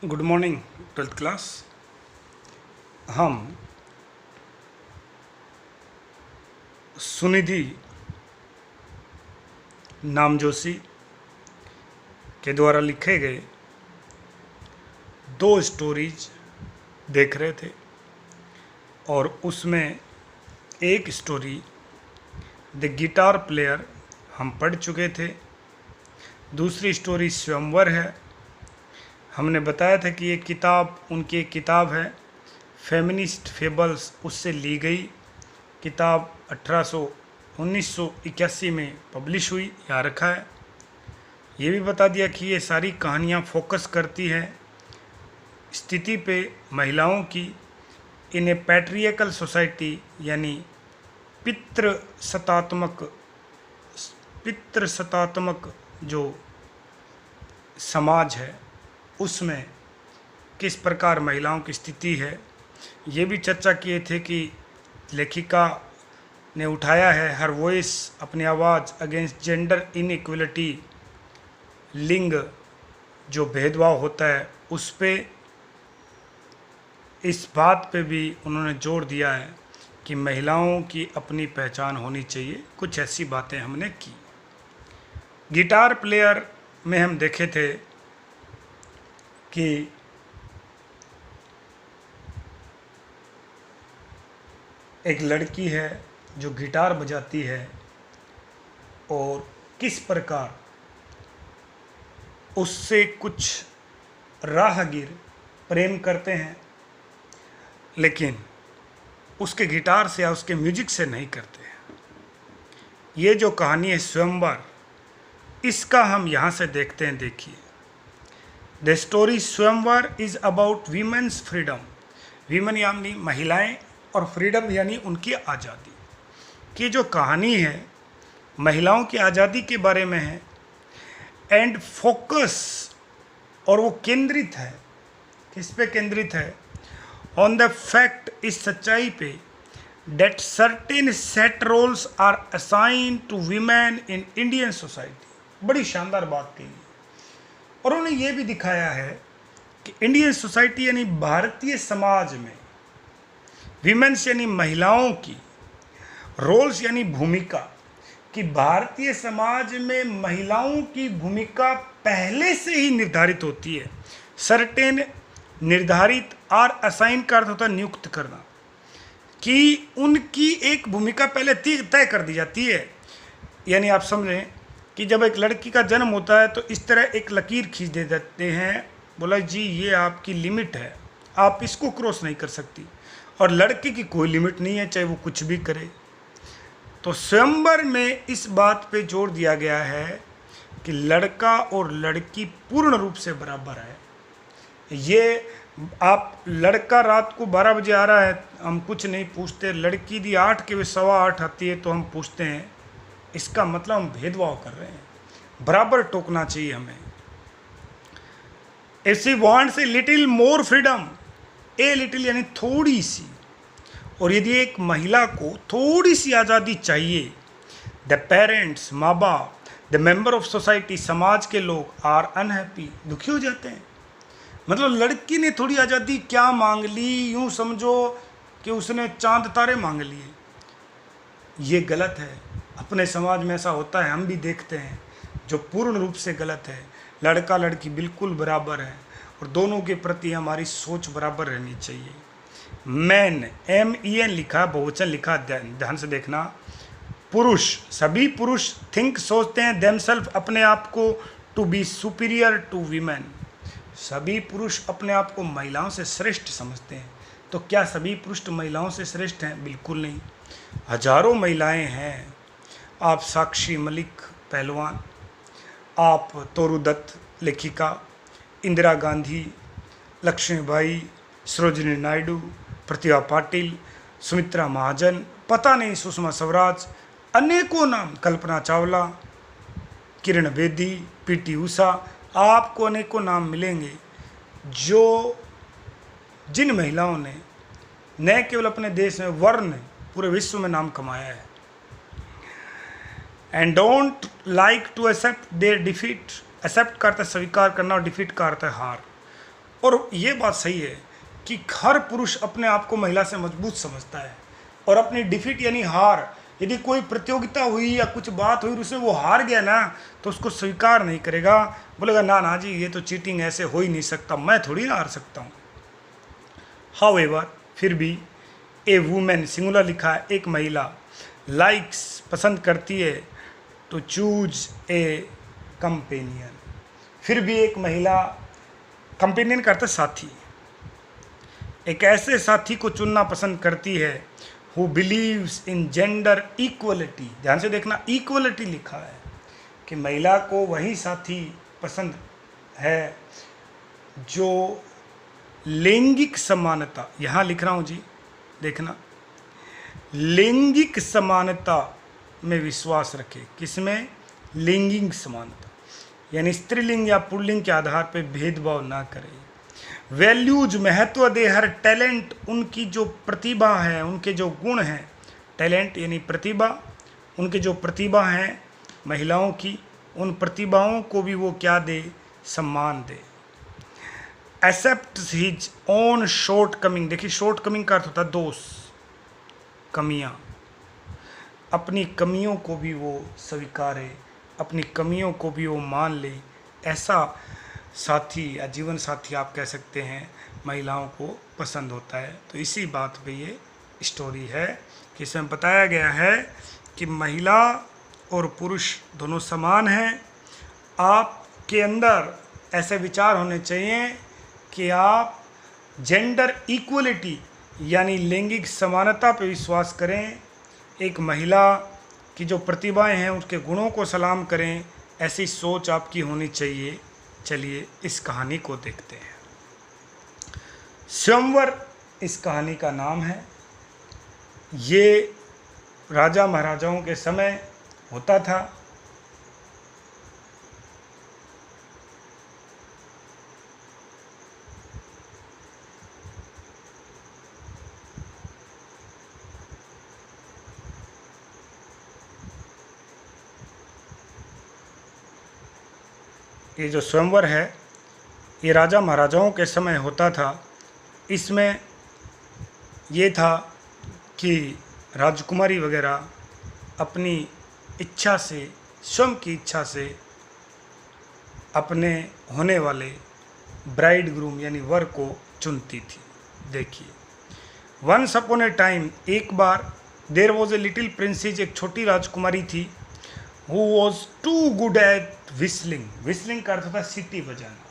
Good morning 12th class. हम सुनिधि नामजोशी के द्वारा लिखे गए दो स्टोरीज देख रहे थे और उसमें एक स्टोरी द गिटार प्लेयर हम पढ़ चुके थे। दूसरी स्टोरी स्वयंवर है। हमने बताया था कि ये किताब उनकी एक किताब है फेमिनिस्ट फेबल्स, उससे ली गई किताब 1981 में पब्लिश हुई, यहाँ रखा है। ये भी बता दिया कि ये सारी कहानियाँ फोकस करती हैं स्थिति पे महिलाओं की इन ए पैट्रियकल सोसाइटी, यानी पितृसत्तात्मक जो समाज है उसमें किस प्रकार महिलाओं की स्थिति है। ये भी चर्चा किए थे कि लेखिका ने उठाया है हर वॉइस, अपनी आवाज़ अगेंस्ट जेंडर इनइक्वलिटी, लिंग जो भेदभाव होता है उस पे, इस बात पे भी उन्होंने जोर दिया है कि महिलाओं की अपनी पहचान होनी चाहिए। कुछ ऐसी बातें हमने की। गिटार प्लेयर में हम देखे थे कि एक लड़की है जो गिटार बजाती है और किस प्रकार उससे कुछ राहगीर प्रेम करते हैं, लेकिन उसके गिटार से या उसके म्यूजिक से नहीं करते हैं। ये जो कहानी है स्वयंवर, इसका हम यहाँ से देखते हैं। देखिए, द स्टोरी स्वयंवर is about women's freedom. Women यानी महिलाएं और फ्रीडम यानी उनकी आज़ादी की जो कहानी है महिलाओं की आज़ादी के बारे में है। एंड फोकस, और वो केंद्रित है, किस पे केंद्रित है? ऑन द फैक्ट, इस सच्चाई पे, that certain set roles are assign to women in Indian society. बड़ी शानदार बात कही। और उन्होंने ये भी दिखाया है कि इंडियन सोसाइटी यानी भारतीय समाज में वीमेंस यानी महिलाओं की रोल्स यानी भूमिका, कि भारतीय समाज में महिलाओं की भूमिका पहले से ही निर्धारित होती है। सर्टेन, निर्धारित, आर असाइन का अर्थ होता है नियुक्त करना, कि उनकी एक भूमिका पहले तय कर दी जाती है। यानी आप समझें कि जब एक लड़की का जन्म होता है तो इस तरह एक लकीर खींच दे देते हैं, बोला जी ये आपकी लिमिट है, आप इसको क्रॉस नहीं कर सकती। और लड़की की कोई लिमिट नहीं है, चाहे वो कुछ भी करे। तो स्वयंवर में इस बात पे जोर दिया गया है कि लड़का और लड़की पूर्ण रूप से बराबर है। ये आप लड़का रात को 12 बजे आ रहा है, हम कुछ नहीं पूछते। लड़की दी 8 के 8:15 आती है तो हम पूछते हैं। इसका मतलब हम भेदभाव कर रहे हैं। बराबर टोकना चाहिए हमें। If she wants a little more freedom, a little यानी थोड़ी सी, और यदि एक महिला को थोड़ी सी आज़ादी चाहिए, द पेरेंट्स, माँ बाप, द मेंबर ऑफ सोसाइटी, समाज के लोग, आर अनहैप्पी, दुखी हो जाते हैं। मतलब लड़की ने थोड़ी आज़ादी क्या मांग ली, यूँ समझो कि उसने चांद तारे मांग लिए। ये गलत है। अपने समाज में ऐसा होता है, हम भी देखते हैं, जो पूर्ण रूप से गलत है। लड़का लड़की बिल्कुल बराबर है और दोनों के प्रति हमारी सोच बराबर रहनी चाहिए। मैन, MEN लिखा, बहुवचन लिखा, ध्यान से देखना। पुरुष, सभी पुरुष थिंक, सोचते हैं, देमसेल्फ, अपने आप को, to be superior to women. सभी पुरुष अपने आप को महिलाओं से श्रेष्ठ समझते हैं। तो क्या सभी पुरुष महिलाओं से श्रेष्ठ हैं? बिल्कुल नहीं। हजारों महिलाएं हैं। आप साक्षी मलिक पहलवान, आप तोरू दत्त लेखिका, इंदिरा गांधी, लक्ष्मीबाई, सरोजिनी नायडू, प्रतिभा पाटिल, सुमित्रा महाजन, पता नहीं, सुषमा स्वराज, अनेकों नाम, कल्पना चावला, किरण बेदी, PT उषा, आपको अनेकों नाम मिलेंगे जो जिन महिलाओं ने न केवल अपने देश में वर्ण पूरे विश्व में नाम कमाया है। And don't like to accept their defeat. Accept करता है स्वीकार करना और डिफीट का अर्थ है हार। और ये बात सही है कि हर पुरुष अपने आप को महिला से मजबूत समझता है, और अपनी डिफीट यानी हार, यदि कोई प्रतियोगिता हुई या कुछ बात हुई और उसमें वो हार गया ना, तो उसको स्वीकार नहीं करेगा, बोलेगा ना ना जी ये तो चीटिंग, ऐसे हो ही नहीं सकता, मैं थोड़ी ना हार सकता हूँ। हाउएवर, फिर भी, ए वुमेन सिंगुलर लिखा है, एक महिला, लाइक्स पसंद करती है, टू चूज ए कंपेनियन, फिर भी एक महिला, कंपेनियन का अर्थ साथी, एक ऐसे साथी को चुनना पसंद करती है, who believes in gender equality. ध्यान से देखना, इक्वलिटी लिखा है कि महिला को वही साथी पसंद है जो लैंगिक समानता, यहाँ लिख रहा हूँ जी, देखना, लैंगिक समानता में विश्वास रखे। किसमें? लैंगिक समानता, यानी स्त्रीलिंग या पुल्लिंग के आधार पर भेदभाव ना करे। वैल्यूज, महत्व दे हर टैलेंट, उनकी जो प्रतिभा है, उनके जो गुण हैं, टैलेंट यानी प्रतिभा, उनके जो प्रतिभा हैं महिलाओं की, उन प्रतिभाओं को भी वो क्या दे? सम्मान दे। Except his own shortcoming, देखिए शॉर्ट कमिंग का अर्थ होता है दोष, कमियाँ, अपनी कमियों को भी वो स्वीकारे, अपनी कमियों को भी वो मान ले, ऐसा साथी या जीवन साथी आप कह सकते हैं महिलाओं को पसंद होता है। तो इसी बात पे ये स्टोरी है कि इसमें बताया गया है कि महिला और पुरुष दोनों समान हैं। आपके अंदर ऐसे विचार होने चाहिए कि आप जेंडर इक्वलिटी यानी लैंगिक समानता पर विश्वास करें, एक महिला की जो प्रतिभाएं हैं उसके गुणों को सलाम करें, ऐसी सोच आपकी होनी चाहिए। चलिए इस कहानी को देखते हैं। स्वयंवर इस कहानी का नाम है। ये राजा महाराजाओं के समय होता था। ये जो स्वयंवर है ये राजा महाराजाओं के समय होता था। इसमें ये था कि राजकुमारी वगैरह अपनी इच्छा से, स्वयं की इच्छा से अपने होने वाले ब्राइड ग्रूम यानी वर को चुनती थी। देखिए, वंस अपॉन ए टाइम, एक बार, there was a little princess, एक छोटी राजकुमारी थी, who was too good at whistling. Whistling का अर्थ होता है सीटी बजाना,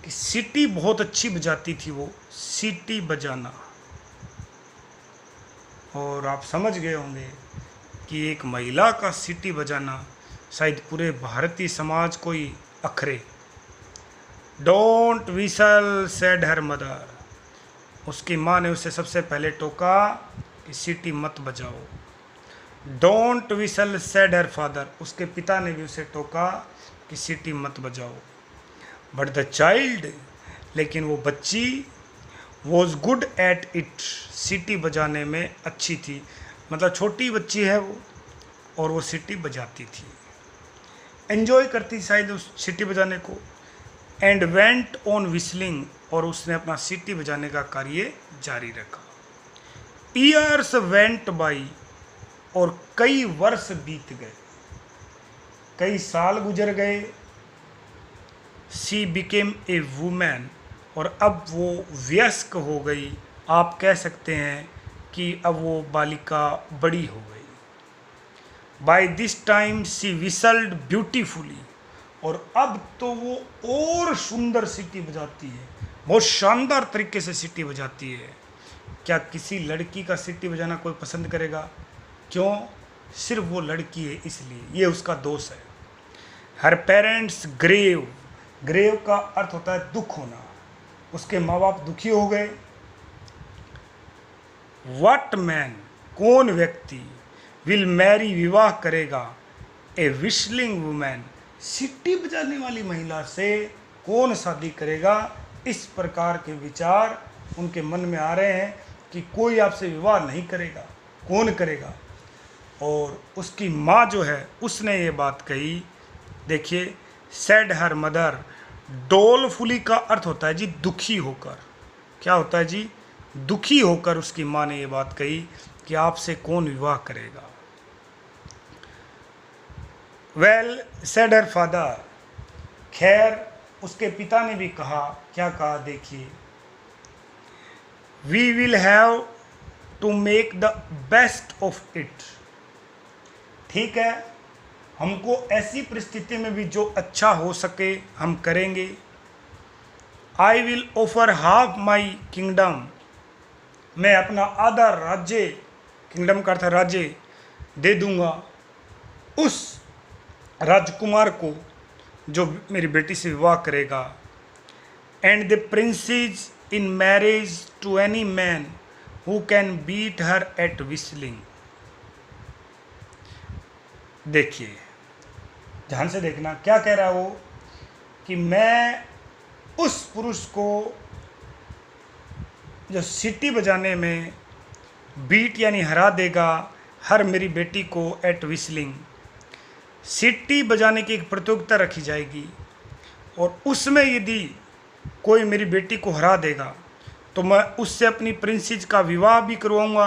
कि सीटी बहुत अच्छी बजाती थी वो, सीटी बजाना। और आप समझ गए होंगे कि एक महिला का सीटी बजाना शायद पूरे भारतीय समाज को ही अखरे। Don't whistle said her mother, उसकी माँ ने उसे सबसे पहले टोका कि सीटी मत बजाओ। Don't whistle said her father, उसके पिता ने भी उसे टोका कि सीटी मत बजाओ। बट द चाइल्ड, लेकिन वो बच्ची, वॉज गुड एट इट, सीटी बजाने में अच्छी थी, मतलब छोटी बच्ची है वो और वो सीटी बजाती थी, एंजॉय करती शायद उस सीटी बजाने को। एंड वेंट ऑन विस्लिंग, और उसने अपना सीटी बजाने का कार्य जारी रखा। ईयर्स वेंट बाई, और कई वर्ष बीत गए, कई साल गुजर गए। शी बिकेम ए वुमेन, और अब वो वयस्क हो गई। आप कह सकते हैं कि अब वो बालिका बड़ी हो गई। By this time she whistled beautifully, और अब तो वो और सुंदर सीटी बजाती है, बहुत शानदार तरीके से सीटी बजाती है। क्या किसी लड़की का सीटी बजाना कोई पसंद करेगा? क्यों? सिर्फ वो लड़की है इसलिए, ये उसका दोष है। हर पेरेंट्स ग्रेव, ग्रेव का अर्थ होता है दुख होना, उसके माँ बाप दुखी हो गए। व्हाट मैन, कौन व्यक्ति, विल मैरी, विवाह करेगा, ए विस्लिंग वुमेन, सीटी बजाने वाली महिला से कौन शादी करेगा? इस प्रकार के विचार उनके मन में आ रहे हैं कि कोई आपसे विवाह नहीं करेगा, कौन करेगा? और उसकी माँ जो है उसने ये बात कही। देखिए, सेड हर मदर, डोलफुली का अर्थ होता है जी दुखी होकर। क्या होता है जी? दुखी होकर उसकी माँ ने ये बात कही कि आपसे कौन विवाह करेगा। वेल सेड हर फादर, खैर उसके पिता ने भी कहा। क्या कहा देखिए, we will have to make the best of it. ठीक है, हमको ऐसी परिस्थिति में भी जो अच्छा हो सके हम करेंगे। I will offer half my kingdom, मैं अपना आधा राज्य, किंगडम का अर्थ राज्य, दे दूंगा उस राजकुमार को जो मेरी बेटी से विवाह करेगा। And the princess in marriage to any man who can beat her at whistling. देखिए, ध्यान से देखना क्या कह रहा है वो, कि मैं उस पुरुष को जो सीटी बजाने में बीट यानी हरा देगा हर मेरी बेटी को एट विस्लिंग। सीटी बजाने की एक प्रतियोगिता रखी जाएगी और उसमें यदि कोई मेरी बेटी को हरा देगा तो मैं उससे अपनी प्रिंसेस का विवाह भी करवाऊंगा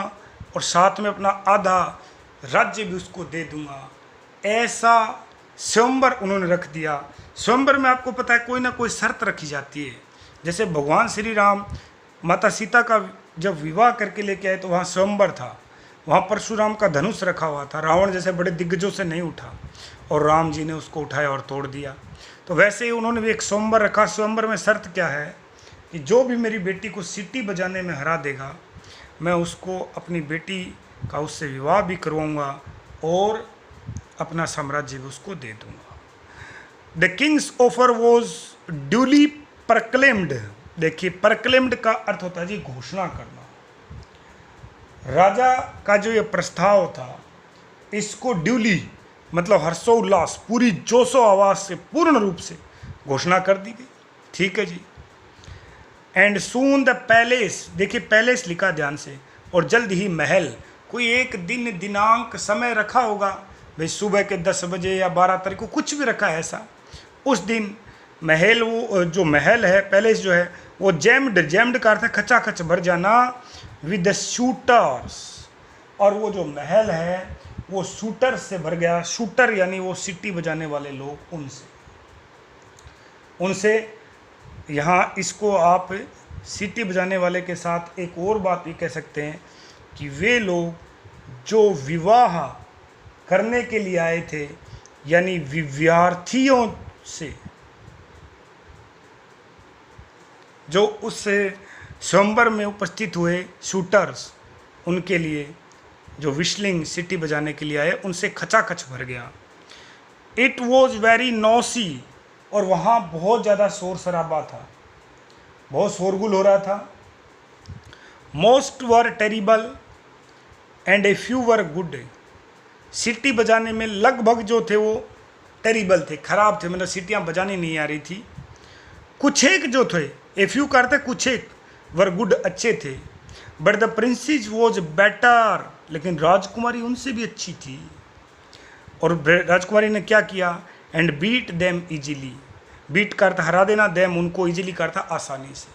और साथ में अपना आधा राज्य भी उसको दे दूंगा। ऐसा स्वयंवर उन्होंने रख दिया। स्वयंवर में आपको पता है कोई ना कोई शर्त रखी जाती है। जैसे भगवान श्री राम माता सीता का जब विवाह करके लेके आए तो वहाँ स्वयंवर था, वहाँ परशुराम का धनुष रखा हुआ था, रावण जैसे बड़े दिग्गजों से नहीं उठा और राम जी ने उसको उठाया और तोड़ दिया। तो वैसे ही उन्होंने भी एक स्वयंवर रखा। स्वयंवर में शर्त क्या है कि जो भी मेरी बेटी को सीटी बजाने में हरा देगा मैं उसको अपनी बेटी का उससे विवाह भी करवाऊंगा और अपना साम्राज्य भी उसको दे दूंगा। The king's offer was duly proclaimed. देखिए, परक्लेम्ड का अर्थ होता है जी घोषणा करना। राजा का जो ये प्रस्ताव था इसको ड्यूली मतलब हर्षोल्लास पूरी जोशो आवाज से पूर्ण रूप से घोषणा कर दी गई। ठीक है जी। एंड सून द पैलेस, देखिए पैलेस लिखा ध्यान से, और जल्द ही महल। कोई एक दिन दिनांक समय रखा होगा भाई, सुबह के 10 बजे या 12 तारीख को कुछ भी रखा है ऐसा। उस दिन महल, वो जो महल है पैलेस जो है वो जेम्ड का अर्थ है खचाखच भर जाना विद शूटर्स। और वो जो महल है वो शूटर से भर गया। शूटर यानी वो सीटी बजाने वाले लोग, उनसे यहाँ इसको आप सीटी बजाने वाले के साथ एक और बात भी कह सकते हैं कि वे लोग जो विवाह करने के लिए आए थे यानी विद्यार्थियों से, जो उस स्वयंवर में उपस्थित हुए शूटर्स, उनके लिए जो विस्लिंग सीटी बजाने के लिए आए उनसे खचाखच भर गया। इट वॉज वेरी नॉसी, और वहाँ बहुत ज़्यादा शोर शराबा था, बहुत शोरगुल हो रहा था। Most were terrible and a few were good. सीटी बजाने में लगभग जो थे वो टेरिबल थे, खराब थे, मतलब सीटियाँ बजानी नहीं आ रही थी। कुछ एक जो थे, ए फ्यू करते कुछ एक, वर गुड अच्छे थे। But the princess was better, लेकिन राजकुमारी उनसे भी अच्छी थी। और राजकुमारी ने क्या किया, and beat them easily. Beat करता हरा देना, देम उनको इजीली करता आसानी से,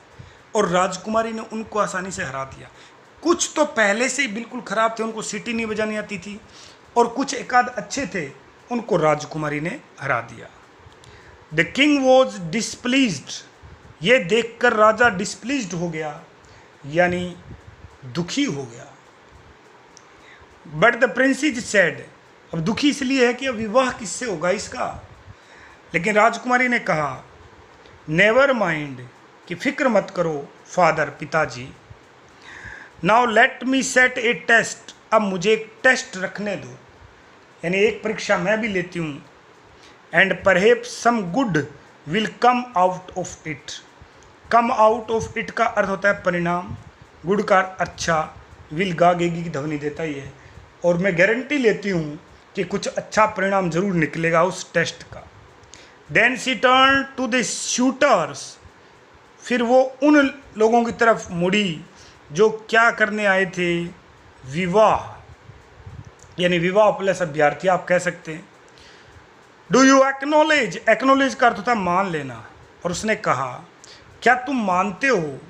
और राजकुमारी ने उनको आसानी से हरा दिया। कुछ तो पहले से ही बिल्कुल ख़राब थे, उनको सीटी नहीं बजानी आती थी, और कुछ एकाध अच्छे थे, उनको राजकुमारी ने हरा दिया। द किंग वॉज डिस्प्लीज्ड, ये देखकर राजा डिस्प्लीज्ड हो गया यानी दुखी हो गया। बट द प्रिंसेस सेड, अब दुखी इसलिए है कि अब विवाह किससे होगा इसका। लेकिन राजकुमारी ने कहा नेवर माइंड, कि फिक्र मत करो फादर, पिताजी। Now let me set a test, अब मुझे एक टेस्ट रखने दो, यानी एक परीक्षा मैं भी लेती हूँ। And perhaps some good will come out of it. Come out of it का अर्थ होता है परिणाम, गुड का अच्छा, विल गागेगी की ध्वनि देता ही है, और मैं गारंटी लेती हूँ कि कुछ अच्छा परिणाम जरूर निकलेगा उस टेस्ट का। Then she turn to the suitors, फिर वो उन लोगों की तरफ मुड़ी जो क्या करने आए थे, विवाह, यानी विवाह प्लस अभ्यर्थी आप कह सकते हैं। डू यू एक्नोलेज, एक्नोलेज का अर्थ होता है मान लेना, और उसने कहा, क्या तुम मानते हो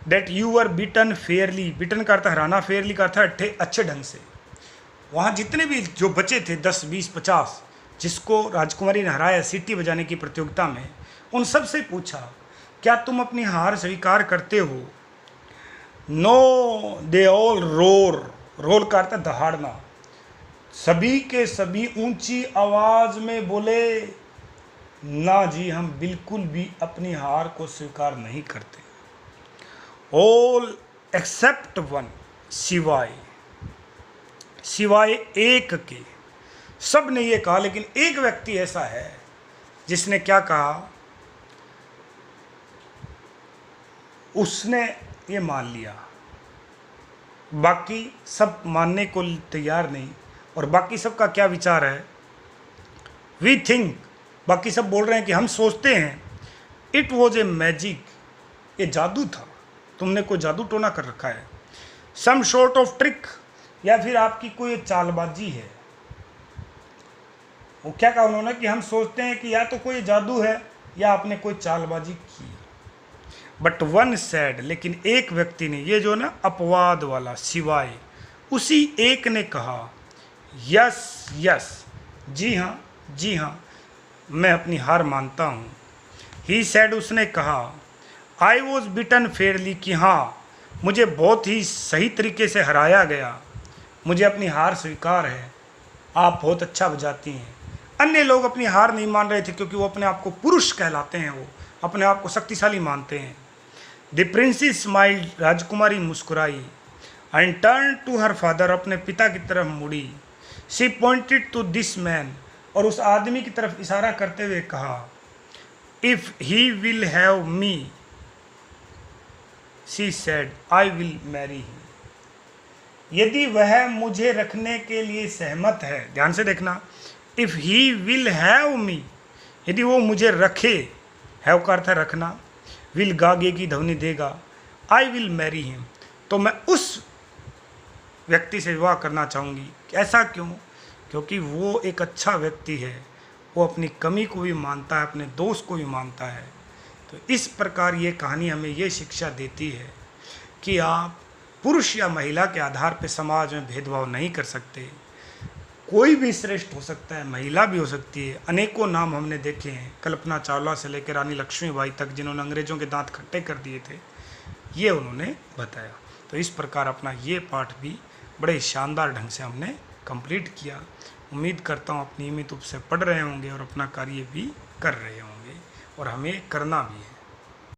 that you are beaten fairly? Beaten का अर्थ हराना, फेयरली का अर्थ अच्छे ढंग से। वहाँ जितने भी जो बचे थे 10, 20, 50 जिसको राजकुमारी ने हराया सीटी बजाने की प्रतियोगिता में, उन सब से पूछा, क्या तुम अपनी हार स्वीकार करते हो? No they all roar. Roar का अर्थ दहाड़ना। सभी के सभी ऊंची आवाज में बोले, ना जी, हम बिल्कुल भी अपनी हार को स्वीकार नहीं करते। ऑल एक्सेप्ट वन, सिवाय एक के। सब ने ये कहा, लेकिन एक व्यक्ति ऐसा है जिसने क्या कहा, उसने ये मान लिया, बाकी सब मानने को तैयार नहीं। और बाकी सब का क्या विचार है? वी थिंक, बाकी सब बोल रहे हैं कि हम सोचते हैं, इट वॉज ए मैजिक, ये जादू था, तुमने कोई जादू टोना कर रखा है। सम शॉर्ट ऑफ ट्रिक, या फिर आपकी कोई चालबाजी है। वो क्या कहा उन्होंने कि हम सोचते हैं कि या तो कोई जादू है या आपने कोई चालबाजी की। बट वन सैड, लेकिन एक व्यक्ति ने, ये जो ना अपवाद वाला सिवाय, उसी एक ने कहा, यस यस, जी हाँ, मैं अपनी हार मानता हूँ। ही सैड, उसने कहा, आई वॉज बिटन फेयरली, कि हाँ, मुझे बहुत ही सही तरीके से हराया गया, मुझे अपनी हार स्वीकार है, आप बहुत अच्छा बजाती हैं। अन्य लोग अपनी हार नहीं मान रहे थे क्योंकि वो अपने आप को पुरुष कहलाते हैं, वो अपने आप को शक्तिशाली मानते हैं। द प्रिंसेस स्माइल्ड, राजकुमारी मुस्कुराई, and turn to her father, अपने पिता की तरफ मुड़ी। She pointed to this man, और उस आदमी की तरफ इशारा करते हुए कहा, if he will have me, she said, I will marry him. यदि वह मुझे रखने के लिए सहमत है, ध्यान से देखना, इफ़ ही विल हैव मी, यदि वो मुझे रखे, हैव का अर्थ है रखना, विल गागे की ध्वनि देगा, आई विल मैरी हिम, तो मैं उस व्यक्ति से विवाह करना चाहूँगी। ऐसा क्यों? क्योंकि वो एक अच्छा व्यक्ति है, वो अपनी कमी को भी मानता है, अपने दोष को भी मानता है। तो इस प्रकार ये कहानी हमें ये शिक्षा देती है कि आप पुरुष या महिला के आधार पर समाज में भेदभाव नहीं कर सकते। कोई भी श्रेष्ठ हो सकता है, महिला भी हो सकती है। अनेकों नाम हमने देखे हैं, कल्पना चावला से लेकर रानी लक्ष्मीबाई तक, जिन्होंने अंग्रेज़ों के दांत खट्टे कर दिए थे, ये उन्होंने बताया। तो इस प्रकार अपना ये पाठ भी बड़े शानदार ढंग से हमने कंप्लीट किया। उम्मीद करता हूँ आप नियमित रूप से पढ़ रहे होंगे और अपना कार्य भी कर रहे होंगे, और हमें करना भी है।